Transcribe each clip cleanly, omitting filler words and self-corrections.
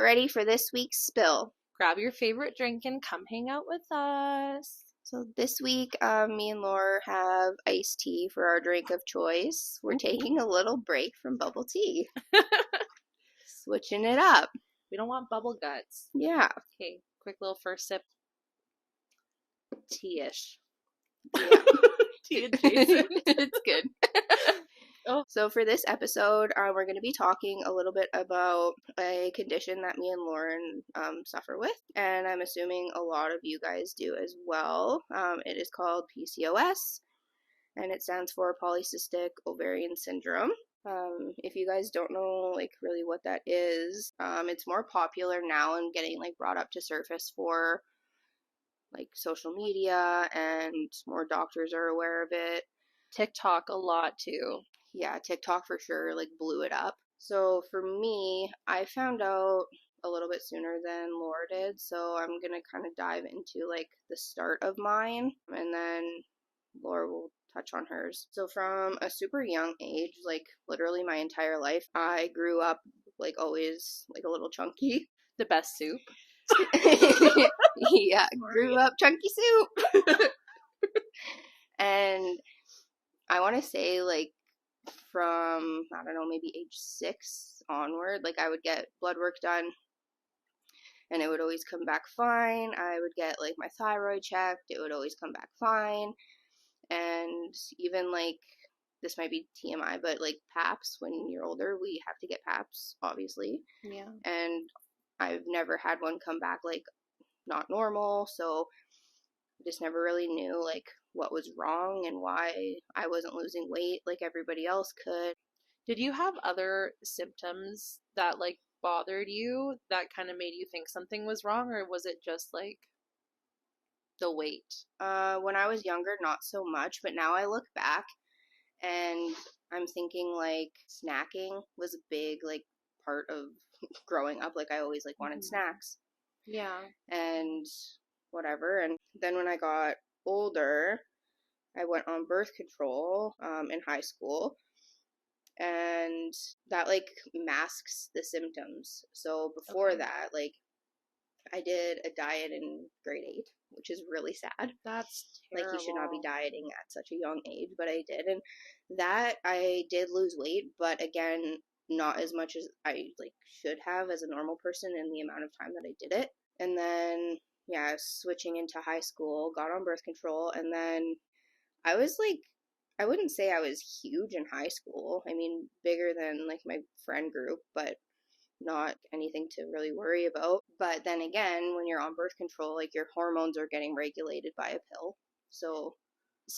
ready for this week's spill. Grab your favorite drink and come hang out with us. So this week, me and Laura have iced tea for our drink of choice. We're taking a little break from bubble tea. Switching it up. We don't want bubble guts. Yeah. Okay, quick little first sip. Tea-ish. Yeah. Tea adjacent. It's good. So for this episode, we're going to be talking a little bit about a condition that me and Lauren suffer with, and I'm assuming a lot of you guys do as well. It is called PCOS, and it stands for Polycystic Ovarian Syndrome. If you guys don't know, really what that is, it's more popular now and getting, brought up to surface for, social media, and more doctors are aware of it. TikTok a lot, too. Yeah, TikTok for sure, blew it up. So for me, I found out a little bit sooner than Laura did, so I'm gonna kind of dive into, the start of mine, and then Laura will touch on hers. So from a super young age, literally my entire life, I grew up, always, a little chunky. The best soup. Yeah, grew up chunky soup. And I want to say, from, I don't know, maybe age 6 onward, I would get blood work done, and it would always come back fine. I would get, my thyroid checked. It would always come back fine. And even, this might be TMI, but, PAPs, when you're older, we have to get PAPs, obviously. Yeah. And I've never had one come back, not normal, so I just never really knew, what was wrong and why I wasn't losing weight like everybody else could. Did you have other symptoms that, bothered you that kind of made you think something was wrong, or was it just, the weight? When I was younger, not so much, but now I look back and I'm thinking, snacking was a big, part of growing up. I always, wanted snacks. Yeah. And whatever. And then when I got older, I went on birth control in high school, and that masks the symptoms. So before that, I did a diet in grade 8, which is really sad. That's terrible. You should not be dieting at such a young age, but I did, and that I did lose weight, but again, not as much as I should have as a normal person in the amount of time that I did it. And then switching into high school, got on birth control, and then I was I wouldn't say I was huge in high school. I mean, bigger than my friend group, but not anything to really worry about. But then again, when you're on birth control, your hormones are getting regulated by a pill. So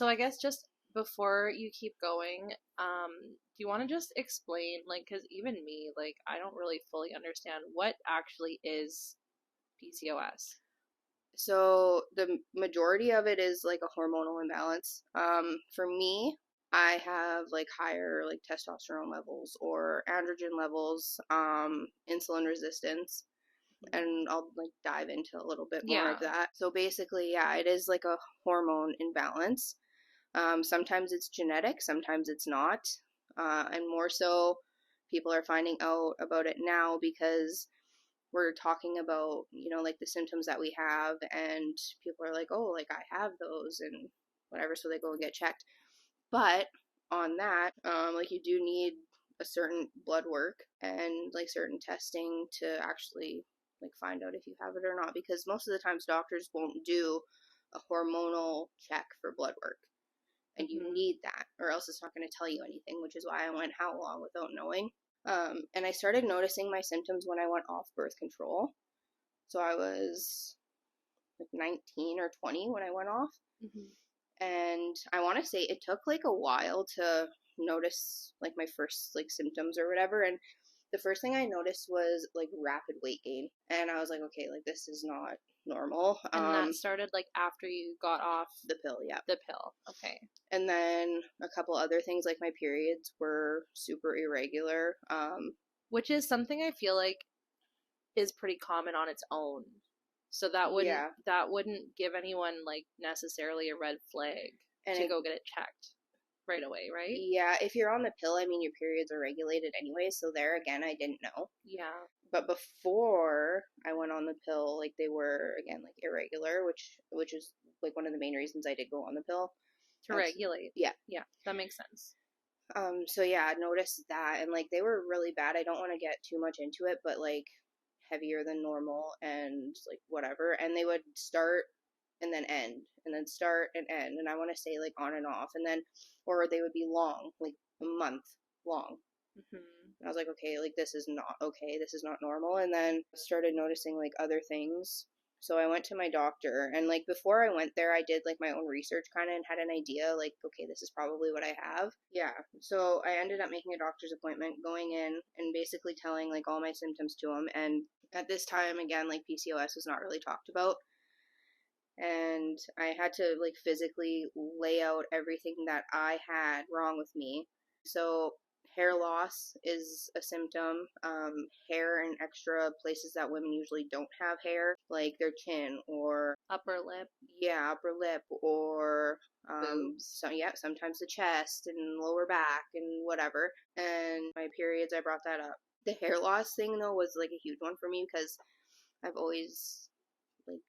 I guess just before you keep going, do you want to just explain, because even me, I don't really fully understand what actually is PCOS. So the majority of it is a hormonal imbalance. For me, I have higher testosterone levels or androgen levels, insulin resistance, and I'll dive into a little bit more of that. So basically, it is a hormone imbalance. Sometimes it's genetic, sometimes it's not, and more so, people are finding out about it now because we're talking about, the symptoms that we have, and people are oh, I have those and whatever, so they go and get checked. But on that, you do need a certain blood work and certain testing to actually find out if you have it or not, because most of the times doctors won't do a hormonal check for blood work, and you need that, or else it's not going to tell you anything, which is why I went how long without knowing. And I started noticing my symptoms when I went off birth control. So I was 19 or 20 when I went off. And I want to say it took a while to notice my first symptoms or whatever. And the first thing I noticed was rapid weight gain. And I was okay, this is not normal. And that started after you got off the pill, yeah. The pill, okay. And then a couple other things, my periods were super irregular. Which is something I feel is pretty common on its own. So that wouldn't give anyone necessarily a red flag to go get it checked right away, right? Yeah, if you're on the pill, I mean, your periods are regulated anyway, so there again, I didn't know. Yeah. But before I went on the pill, like they were again like irregular, which is like one of the main reasons I did go on the pill. To regulate. Yeah. Yeah, that makes sense. So yeah, I noticed that, and like they were really bad. I don't want to get too much into it, but like heavier than normal and like whatever. And they would start and then end, and then start and end, and I want to say like on and off, and then or they would be long, like a month long. I was like, okay, like this is not okay. This is not normal. And then started noticing like other things. So I went to my doctor, and like before I went there, I did like my own research kind of and had an idea like, okay, this is probably what I have. Yeah. So I ended up making a doctor's appointment, going in and basically telling like all my symptoms to him. And at this time, again, like PCOS was not really talked about. And I had to like physically lay out everything that I had wrong with me. So hair loss is a symptom. Hair in extra places that women usually don't have hair, like their chin or upper lip. Yeah, upper lip or sometimes the chest and lower back and whatever. And my periods, I brought that up. The hair loss thing though was like a huge one for me because I've always like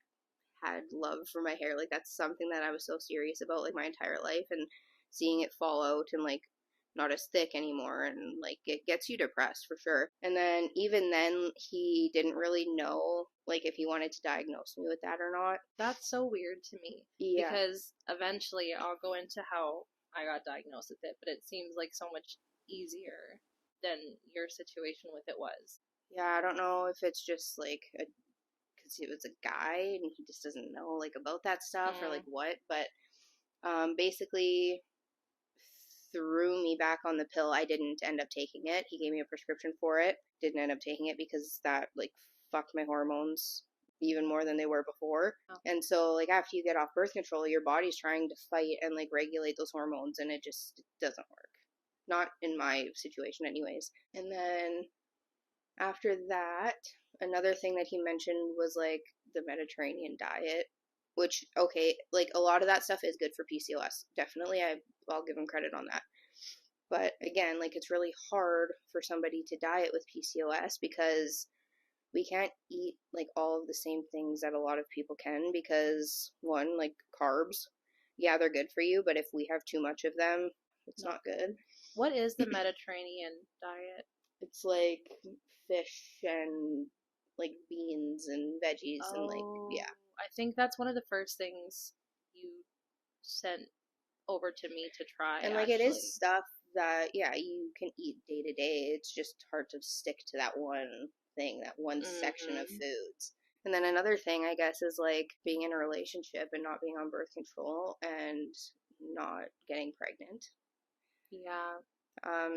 had love for my hair. Like that's something that I was so serious about like my entire life, and seeing it fall out and like not as thick anymore, and like it gets you depressed for sure. And then even then he didn't really know like if he wanted to diagnose me with that or not. That's so weird to me. Yeah. Because eventually I'll go into how I got diagnosed with it, but it seems like so much easier than your situation with it was. Yeah, I don't know if it's just like because he was a guy and he just doesn't know like about that stuff or like what, but basically threw me back on the pill. I didn't end up taking it. He gave me a prescription for it. Didn't end up taking it because that like fucked my hormones even more than they were before. Oh. And so like after you get off birth control, your body's trying to fight and like regulate those hormones, and it just doesn't work. Not in my situation anyways. And then after that, another thing that he mentioned was like the Mediterranean diet, which, okay, like a lot of that stuff is good for PCOS. Definitely, I'll give him credit on that. But again, like it's really hard for somebody to diet with PCOS because we can't eat like all of the same things that a lot of people can because one, like carbs, yeah, they're good for you, but if we have too much of them, it's not good. What is the Mediterranean diet? It's like fish and like beans and veggies and like, yeah. I think that's one of the first things you sent over to me to try. And like it is stuff that, yeah, you can eat day to day. It's just hard to stick to that one thing, that one section of foods. And then another thing, I guess, is like being in a relationship and not being on birth control and not getting pregnant. Yeah.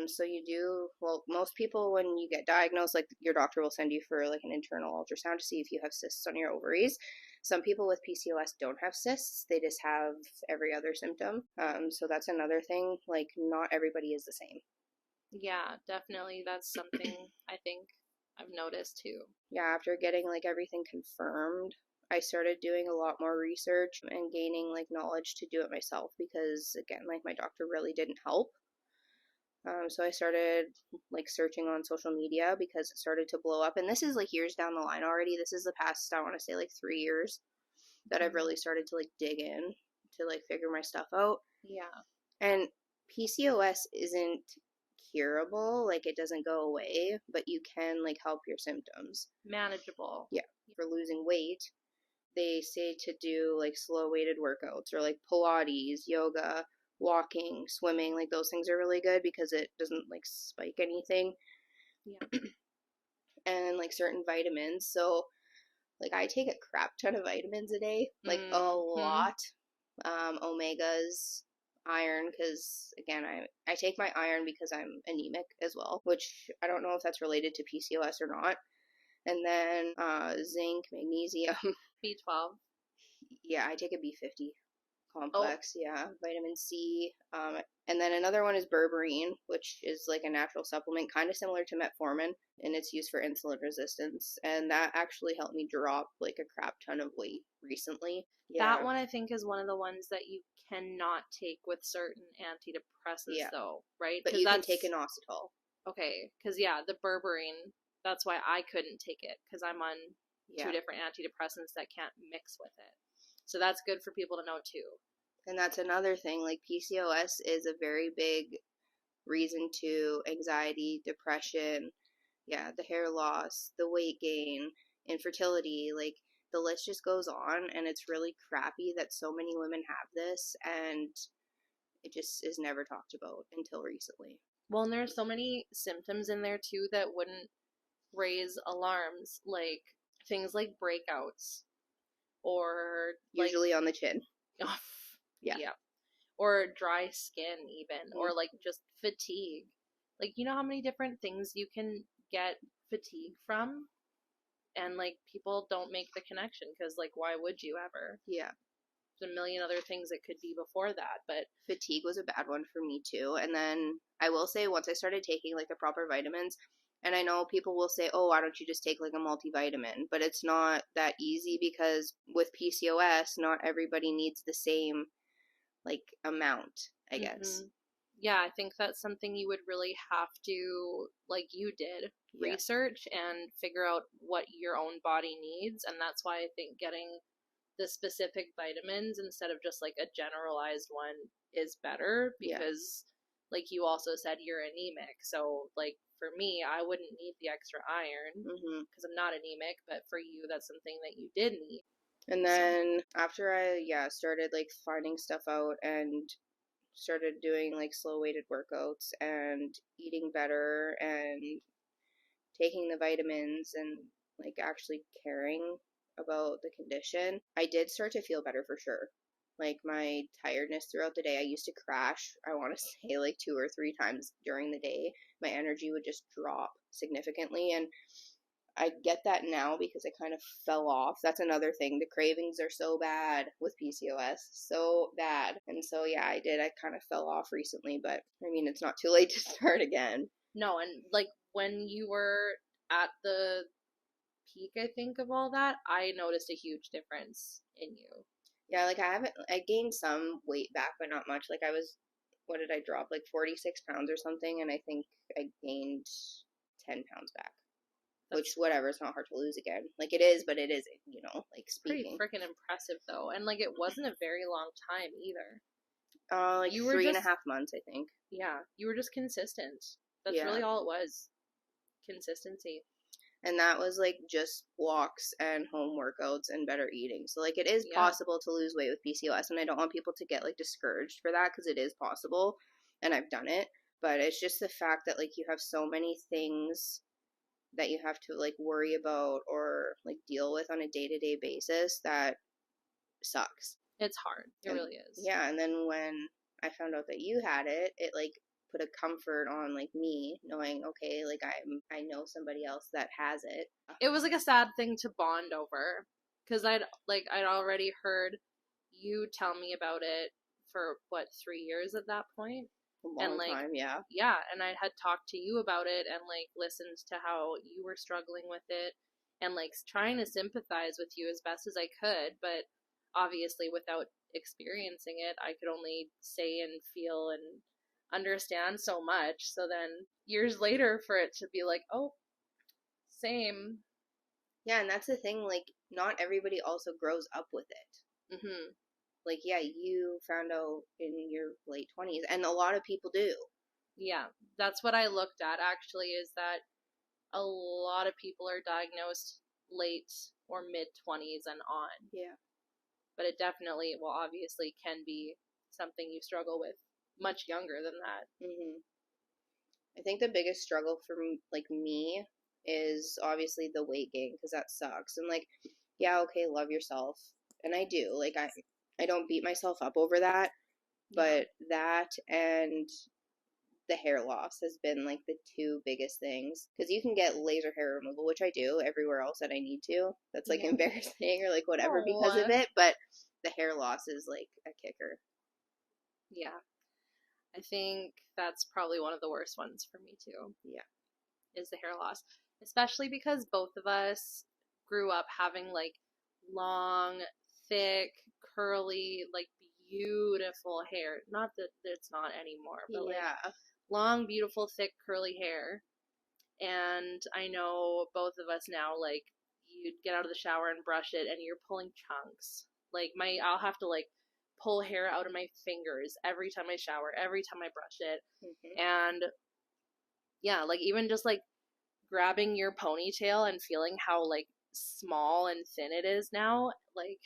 So you do, well, most people when you get diagnosed, like your doctor will send you for like an internal ultrasound to see if you have cysts on your ovaries. Some people with PCOS don't have cysts, they just have every other symptom. So that's another thing, like not everybody is the same. Yeah, definitely. That's something I think I've noticed too. Yeah, after getting like everything confirmed, I started doing a lot more research and gaining like knowledge to do it myself because again, like my doctor really didn't help. So I started like searching on social media because it started to blow up. And this is like years down the line already. This is the past, I want to say like 3 years that I've really started to like dig in to like figure my stuff out. Yeah. And PCOS isn't curable, like it doesn't go away, but you can like help your symptoms. Manageable. Yeah. For losing weight, they say to do like slow weighted workouts or like Pilates, yoga, walking, swimming, like those things are really good because it doesn't like spike anything. Yeah. And like certain vitamins. So like I take a crap ton of vitamins a day, like a lot. Omegas, iron, because again I take my iron because I'm anemic as well, which I don't know if that's related to PCOS or not. And then zinc, magnesium, B12. Yeah, I take a B50 complex. Yeah, vitamin C. And then another one is berberine, which is like a natural supplement, kind of similar to metformin, and it's used for insulin resistance. And that actually helped me drop like a crap ton of weight recently. Yeah. That one I think is one of the ones that you cannot take with certain antidepressants, though, right? But you can take inositol. Okay, because yeah, the berberine that's why I couldn't take it, because I'm on 2 different antidepressants that can't mix with it. So that's good for people to know too. And that's another thing, like PCOS is a very big reason to anxiety, depression, the hair loss, the weight gain, infertility, like the list just goes on, and it's really crappy that so many women have this, and it just is never talked about until recently. Well, and there's so many symptoms in there too that wouldn't raise alarms, like things like breakouts, or usually on the chin. Yeah. Or dry skin even, or like just fatigue. Like, you know how many different things you can get fatigue from? And like people don't make the connection, because like why would you ever? Yeah. There's a million other things that could be before that, but fatigue was a bad one for me too. And then I will say, once I started taking like the proper vitamins, and I know people will say, oh, why don't you just take like a multivitamin? But it's not that easy, because with PCOS, not everybody needs the same like amount, I guess. Yeah, I think that's something you would really have to, like you did, research and figure out what your own body needs. And that's why I think getting the specific vitamins instead of just like a generalized one is better, because like you also said, you're anemic. So like for me, I wouldn't need the extra iron because I'm not anemic, but for you, that's something that you did need. And then after I started like finding stuff out and started doing like slow weighted workouts and eating better and taking the vitamins and like actually caring about the condition, I did start to feel better for sure. Like my tiredness throughout the day, I used to crash, I want to say like 2 or 3 times during the day. My energy would just drop significantly, and I get that now because I kind of fell off. That's another thing. The cravings are so bad with PCOS. So bad. And so, I did. I kind of fell off recently, but I mean, it's not too late to start again. No, and like when you were at the peak, I think, of all that, I noticed a huge difference in you. Yeah, like I gained some weight back, but not much. Like what did I drop? Like 46 pounds or something, and I think I gained 10 pounds back. Which, whatever, it's not hard to lose again. Like, it is, but it isn't, like, speaking. Pretty freaking impressive, though. And, like, it wasn't a very long time, either. Like, you 3.5 months, I think. Yeah, you were just consistent. That's really all it was. Consistency. And that was, like, just walks and home workouts and better eating. So, like, it is possible to lose weight with PCOS, and I don't want people to get, like, discouraged for that, because it is possible, and I've done it. But it's just the fact that, like, you have so many things that you have to like worry about or like deal with on a day-to-day basis that sucks. It's hard. It really is. Yeah, and then when I found out that you had it, it like put a comfort on like me knowing, okay, like I know somebody else that has it. It was like a sad thing to bond over, because I'd already heard you tell me about it for 3 years at that point. Long time, yeah, and I had talked to you about it and like listened to how you were struggling with it, and like trying to sympathize with you as best as I could, but obviously without experiencing it, I could only say and feel and understand so much. So then years later, for it to be like, oh, same. Yeah, and that's the thing, like not everybody also grows up with it. Like, you found out in your late 20s, and a lot of people do. Yeah, that's what I looked at, actually, is that a lot of people are diagnosed late or mid-20s and on. Yeah. But it definitely, obviously can be something you struggle with much younger than that. I think the biggest struggle for me is obviously the weight gain, because that sucks. And, like, okay, love yourself. And I do. Like, I don't beat myself up over that, but that and the hair loss has been like the 2 biggest things, because you can get laser hair removal, which I do everywhere else that I need to. That's like embarrassing or like whatever because of it, but the hair loss is like a kicker. Yeah, I think that's probably one of the worst ones for me too. Yeah, is the hair loss, especially because both of us grew up having like long, thick, curly, like beautiful hair. Not that it's not anymore, but like long, beautiful, thick, curly hair. And I know both of us now, like, you get out of the shower and brush it and you're pulling chunks. Like, I'll have to, like, pull hair out of my fingers every time I shower, every time I brush it. And yeah, like, even just like grabbing your ponytail and feeling how like small and thin it is now, like,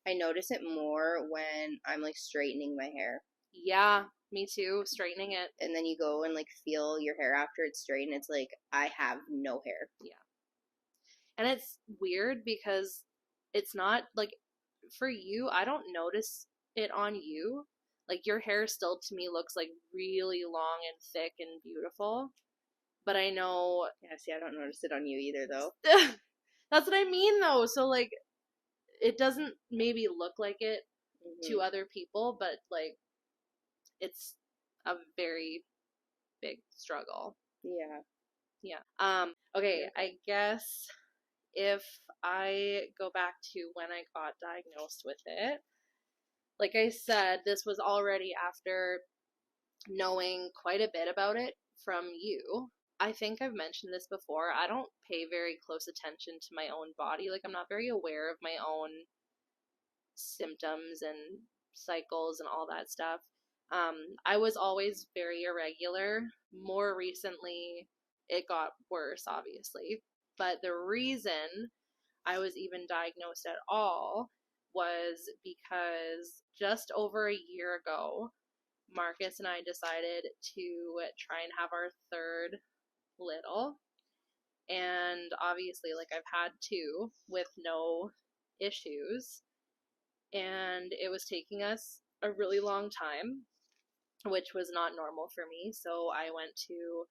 I notice it more when I'm like straightening my hair. Yeah, me too, straightening it. And then you go and like feel your hair after it's straightened. It's like, I have no hair. Yeah. And it's weird because it's not like, for you, I don't notice it on you. Like, your hair still to me looks like really long and thick and beautiful. But I know. Yeah, see, I don't notice it on you either, though. That's what I mean, though. So, like, it doesn't maybe look like it to other people, but, like, it's a very big struggle. Yeah. Yeah. Okay, I guess if I go back to when I got diagnosed with it, like I said, this was already after knowing quite a bit about it from you. I think I've mentioned this before. I don't pay very close attention to my own body. Like, I'm not very aware of my own symptoms and cycles and all that stuff. I was always very irregular. More recently, it got worse, obviously. But the reason I was even diagnosed at all was because just over a year ago, Marcus and I decided to try and have our third little. And obviously, like, I've had two with no issues. And it was taking us a really long time, which was not normal for me. So I went to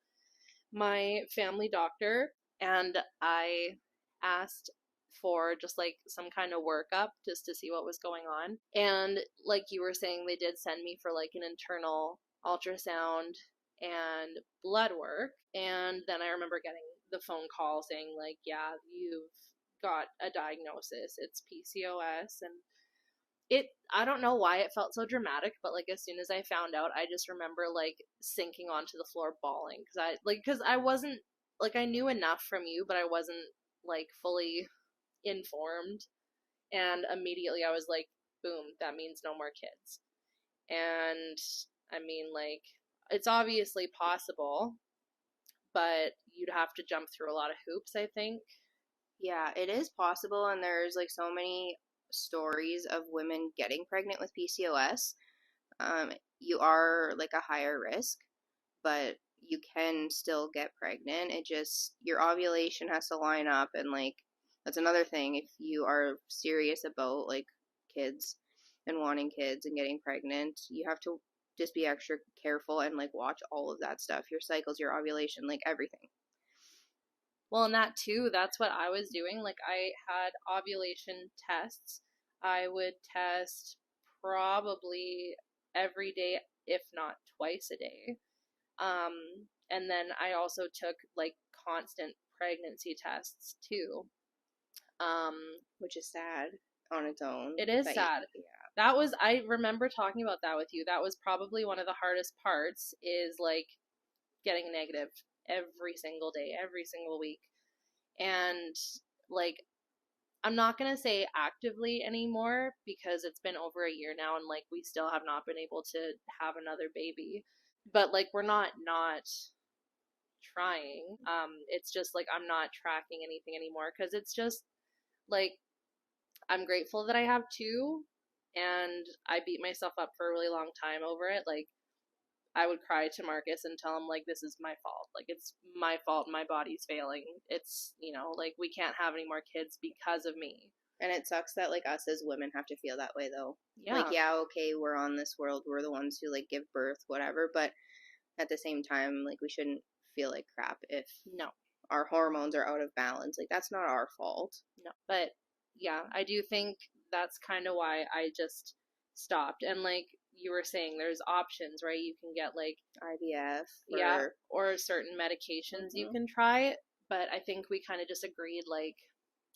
my family doctor and I asked for just like some kind of workup just to see what was going on. And like you were saying, they did send me for like an internal ultrasound and blood work. And then I remember getting the phone call saying, like, yeah, you've got a diagnosis. It's PCOS. And I don't know why it felt so dramatic, but like as soon as I found out, I just remember like sinking onto the floor bawling because I wasn't, like, I knew enough from you, but I wasn't like fully informed. And immediately I was like, boom, that means no more kids. And I mean, like, it's obviously possible, but you'd have to jump through a lot of hoops, I think. Yeah, it is possible, and there's like so many stories of women getting pregnant with PCOS. You are like a higher risk, but you can still get pregnant. It just, your ovulation has to line up, and like, that's another thing. If you are serious about like kids and wanting kids and getting pregnant, you have to just be extra careful and like watch all of that stuff, your cycles, your ovulation, like everything. Well, and that too, that's what I was doing. Like, I had ovulation tests. I would test probably every day, if not twice a day. Um, and then I also took like constant pregnancy tests too. Which is sad on its own. It is sad. That was, I remember talking about that with you. That was probably one of the hardest parts, is like getting negative every single day, every single week. And like, I'm not going to say actively anymore because it's been over a year now and like we still have not been able to have another baby. But like, we're not trying. It's just like I'm not tracking anything anymore because it's just like, I'm grateful that I have two, and I beat myself up for a really long time over it. Like, I would cry to Marcus and tell him, like, this is my fault. Like, it's my fault. My body's failing. It's, like, we can't have any more kids because of me. And it sucks that, like, us as women have to feel that way, though. Yeah. Like, yeah, okay, we're on this world. We're the ones who, like, give birth, whatever. But at the same time, like, we shouldn't feel like crap if our hormones are out of balance. Like, that's not our fault. No. But, yeah, I do think that's kind of why I just stopped. And, like, you were saying, there's options, right? You can get like IVF or certain medications you can try. But I think we kind of just agreed, like,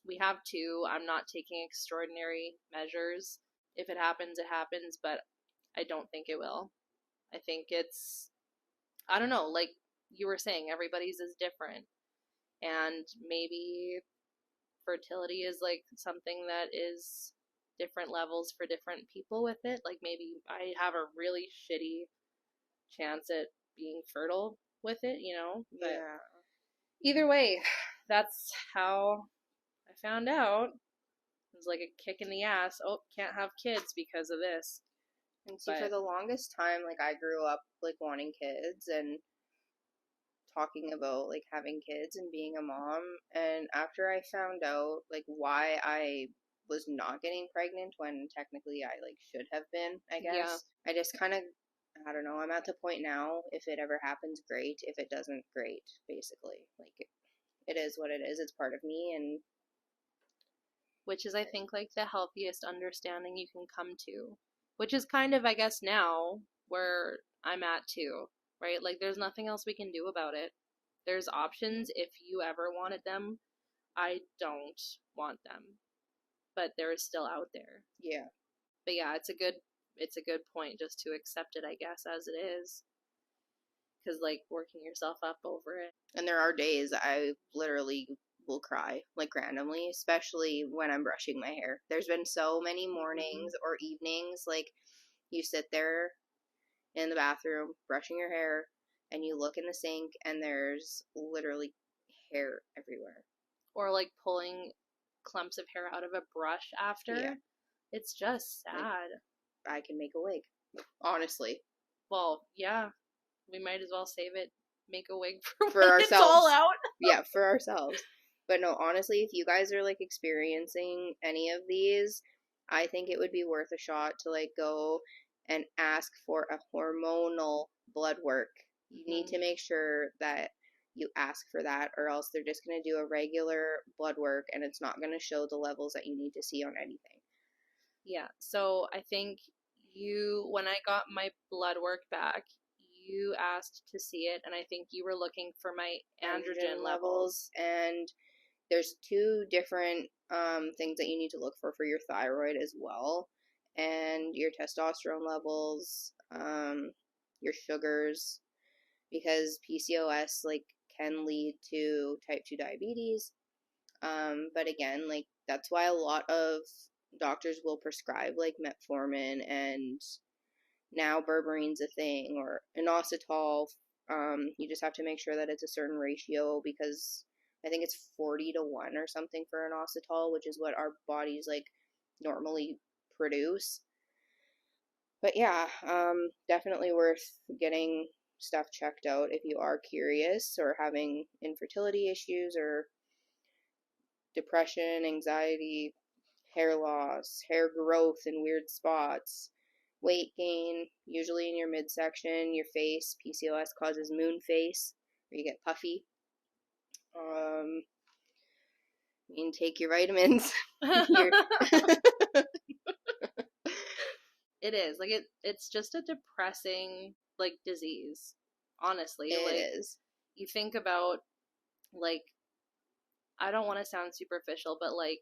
we have two. I'm not taking extraordinary measures. If it happens, it happens, but I don't think it will. I think it's, I don't know, like you were saying, everybody's is different. And maybe fertility is like something that is different levels for different people with it. Like maybe I have a really shitty chance at being fertile with it, you know? But Yeah. either way, that's how I found out. It was like a kick in the ass. Oh, can't have kids because of this. And see, for the longest time, like, I grew up, like, wanting kids and talking about, like, having kids and being a mom. And after I found out, like, why I was not getting pregnant when technically I, like, should have been, I guess, I just kind of, I don't know, I'm at the point now, if it ever happens, great. If it doesn't, great, basically. Like, it is what it is. It's part of me, and which is, I think, like the healthiest understanding you can come to, which is kind of, I guess, now where I'm at too, right? Like, there's nothing else we can do about it. There's options if you ever wanted them. I don't want them, but they're still out there. Yeah. But yeah, it's a good point just to accept it, I guess, as it is. Because, like, working yourself up over it. And there are days I literally will cry, like, randomly, especially when I'm brushing my hair. There's been so many mornings or evenings, like, you sit there in the bathroom brushing your hair, and you look in the sink, and there's literally hair everywhere. Or, like, pulling clumps of hair out of a brush after. Yeah. It's just sad. Like, I can make a wig, honestly. Well, yeah. We might as well save it, make a wig for ourselves. It's all out. Yeah, for ourselves. But no, honestly, if you guys are, like, experiencing any of these, I think it would be worth a shot to, like, go and ask for a hormonal blood work. You need to make sure that you ask for that, or else they're just going to do a regular blood work, and it's not going to show the levels that you need to see on anything. Yeah, so I think when I got my blood work back, you asked to see it, and I think you were looking for my androgen levels. And there's 2 different things that you need to look for your thyroid as well, and your testosterone levels, your sugars, because PCOS, like, can lead to type 2 diabetes. But again, like, that's why a lot of doctors will prescribe, like, metformin, and now berbeриne's a thing, or inositol. You just have to make sure that it's a certain ratio, because I think it's 40-1 or something for inositol, which is what our bodies, like, normally produce. But yeah, definitely worth getting stuff checked out if you are curious or having infertility issues or depression, anxiety, hair loss, hair growth in weird spots, weight gain, usually in your midsection, your face. PCOS causes moon face, where you get puffy. Take your vitamins. It is. Like, it's just a depressing, like, disease. Honestly. It is. You think about, like, I don't want to sound superficial, but, like,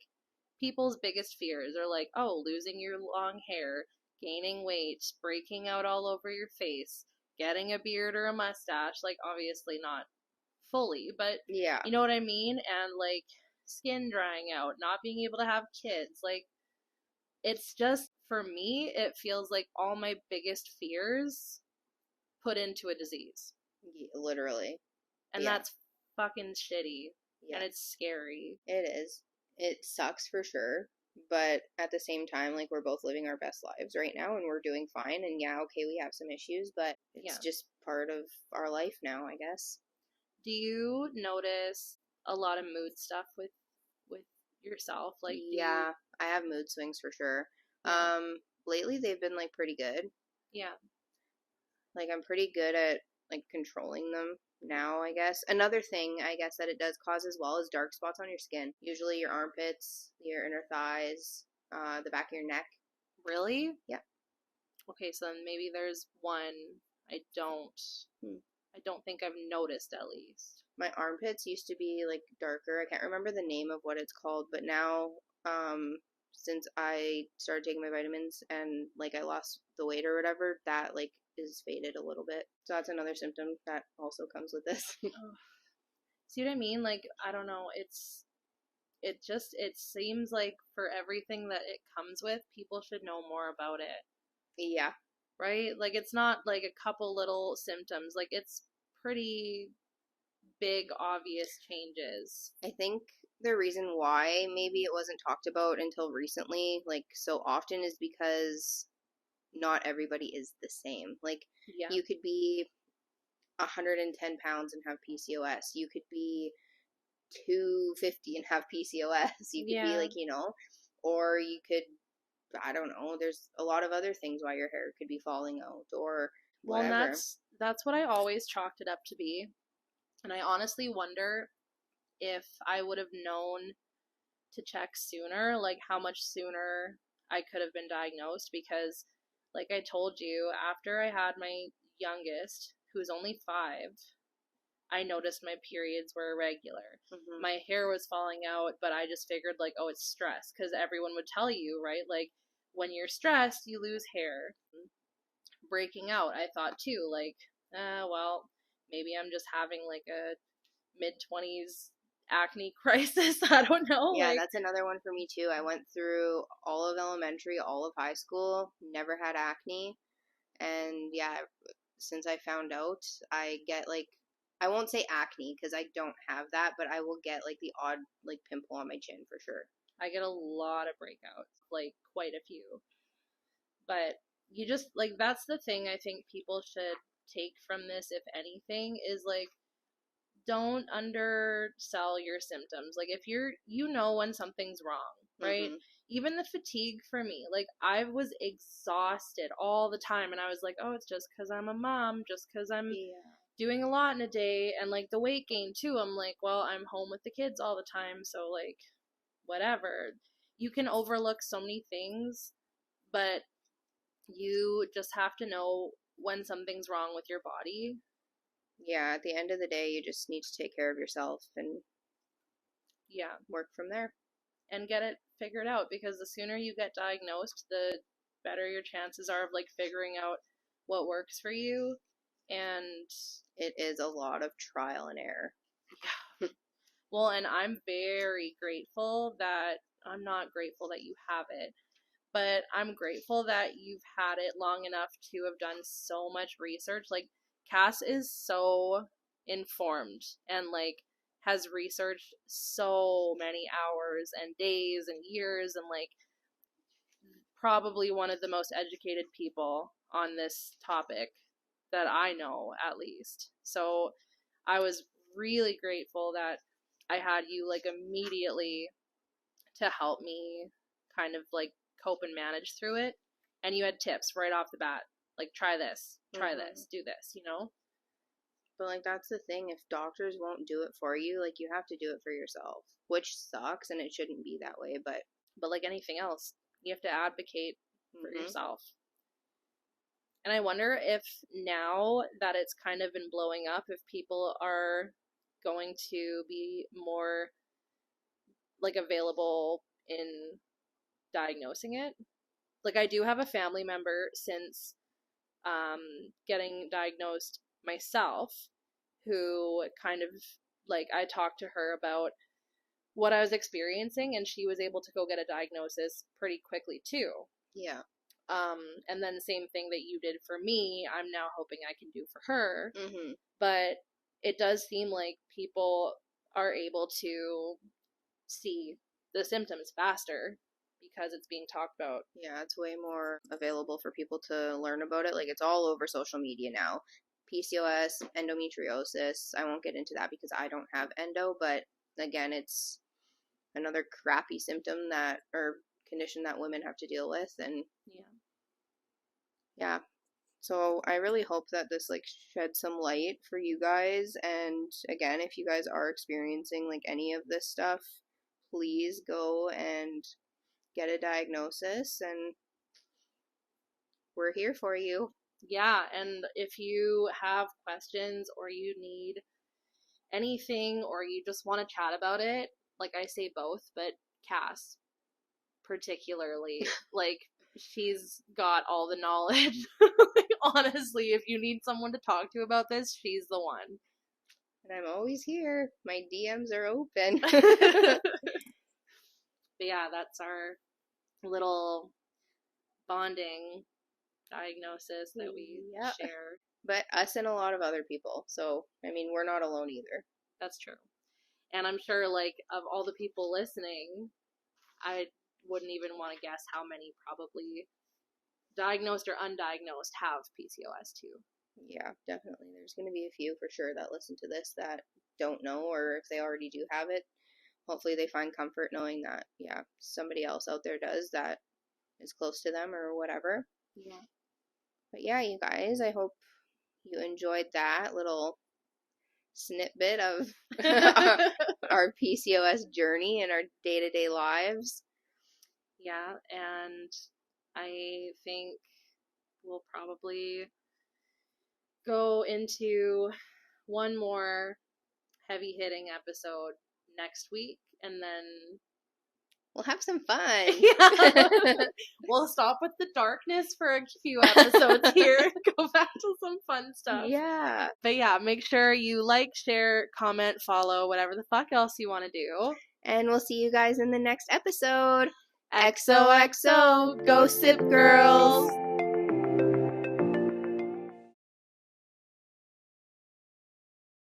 people's biggest fears are, like, oh, losing your long hair, gaining weight, breaking out all over your face, getting a beard or a mustache. Like, obviously not fully, but yeah, you know what I mean? And, like, skin drying out, not being able to have kids. Like, it's just, for me, it feels like all my biggest fears put into a disease. Yeah, literally. And that's fucking shitty. Yeah. And it's scary. It is. It sucks for sure. But at the same time, like, we're both living our best lives right now, and we're doing fine. And yeah, okay, we have some issues, but it's just part of our life now, I guess. Do you notice a lot of mood stuff with yourself? Like, yeah, I have mood swings for sure. Yeah. Lately they've been, like, pretty good. Yeah. Like, I'm pretty good at, like, controlling them now, I guess. Another thing, I guess, that it does cause as well is dark spots on your skin. Usually your armpits, your inner thighs, the back of your neck. Really? Yeah. Okay, so then maybe there's one I don't think I've noticed, at least. My armpits used to be, like, darker. I can't remember the name of what it's called, but now, since I started taking my vitamins and, like, I lost the weight or whatever, that, like, is faded a little bit. So that's another symptom that also comes with this. See what I mean? Like, I don't know, it seems like for everything that it comes with, people should know more about it. Yeah. Right? Like, it's not like a couple little symptoms. Like, it's pretty big, obvious changes. I think the reason why maybe it wasn't talked about until recently, like, so often is because not everybody is the same. Like, Yeah. you could be 110 pounds and have PCOS. You could be 250 and have PCOS. You could be like, or you could, I don't know, there's a lot of other things why your hair could be falling out or whatever. Well, and that's what I always chalked it up to be. And I honestly wonder if I would have known to check sooner, like how much sooner I could have been diagnosed, because like I told you, after I had my youngest, who's only 5, I noticed my periods were irregular. Mm-hmm. My hair was falling out, but I just figured like, oh, it's stress, because everyone would tell you, right? Like, when you're stressed, you lose hair. Breaking out, I thought too, like, well, maybe I'm just having like a mid-20s acne crisis. I don't know. Yeah, like, that's another one for me too. I went through all of elementary, all of high school, never had acne. And yeah, since I found out, I get like, I won't say acne because I don't have that, but I will get like the odd like pimple on my chin for sure. I get a lot of breakouts, like quite a few. But you just, like, that's the thing I think people should take from this, if anything, is like, don't undersell your symptoms. Like, if when something's wrong, right? Mm-hmm. Even the fatigue for me, like, I was exhausted all the time, and I was like, oh, it's just because I'm a mom, just because I'm doing a lot in a day. And like the weight gain too, I'm like, well, I'm home with the kids all the time, so like, whatever. You can overlook so many things, but you just have to know when something's wrong with your body. Yeah, at the end of the day, you just need to take care of yourself and work from there and get it figured out, because the sooner you get diagnosed, the better your chances are of like figuring out what works for you. And it is a lot of trial and error. Yeah. Well, and I'm very grateful that I'm not grateful that you have it, but I'm grateful that you've had it long enough to have done so much research. Like, Cass is so informed and like has researched so many hours and days and years, and like probably one of the most educated people on this topic that I know, at least. So I was really grateful that I had you like immediately to help me kind of like cope and manage through it. And you had tips right off the bat, like, try this, this, do this, But like, that's the thing, if doctors won't do it for you, like, you have to do it for yourself, which sucks, and it shouldn't be that way, but like anything else, you have to advocate for yourself. And I wonder if now that it's kind of been blowing up, if people are going to be more like available in diagnosing it. Like, I do have a family member since getting diagnosed myself, who kind of like, I talked to her about what I was experiencing, and she was able to go get a diagnosis pretty quickly too. Yeah. And then same thing that you did for me, I'm now hoping I can do for her. Mm-hmm. But it does seem like people are able to see the symptoms faster because it's being talked about. Yeah, it's way more available for people to learn about it. Like, it's all over social media now. PCOS, endometriosis. I won't get into that because I don't have endo, but again, it's another crappy symptom or condition that women have to deal with. And yeah. So I really hope that this like sheds some light for you guys. And again, if you guys are experiencing like any of this stuff, please go and get a diagnosis, and we're here for you. Yeah, and if you have questions or you need anything or you just want to chat about it, like, I say both, but Cass particularly, like, she's got all the knowledge. Honestly, if you need someone to talk to about this, she's the one. And I'm always here. My DMs are open. But yeah, that's our little bonding diagnosis that we share. But us and a lot of other people. So, I mean, we're not alone either. That's true. And I'm sure, like, of all the people listening, I wouldn't even want to guess how many probably diagnosed or undiagnosed have PCOS too. Yeah, definitely. There's going to be a few for sure that listen to this that don't know, or if they already do have it, hopefully they find comfort knowing that, yeah, somebody else out there does that is close to them or whatever. Yeah. But yeah, you guys, I hope you enjoyed that little snippet of our PCOS journey and our day-to-day lives. Yeah, and I think we'll probably go into one more heavy-hitting episode next week, and then we'll have some fun. Yeah. We'll stop with the darkness for a few episodes here. Go back to some fun stuff. Yeah. But yeah, make sure you like, share, comment, follow, whatever the fuck else you want to do. And we'll see you guys in the next episode. XOXO, go sip girls.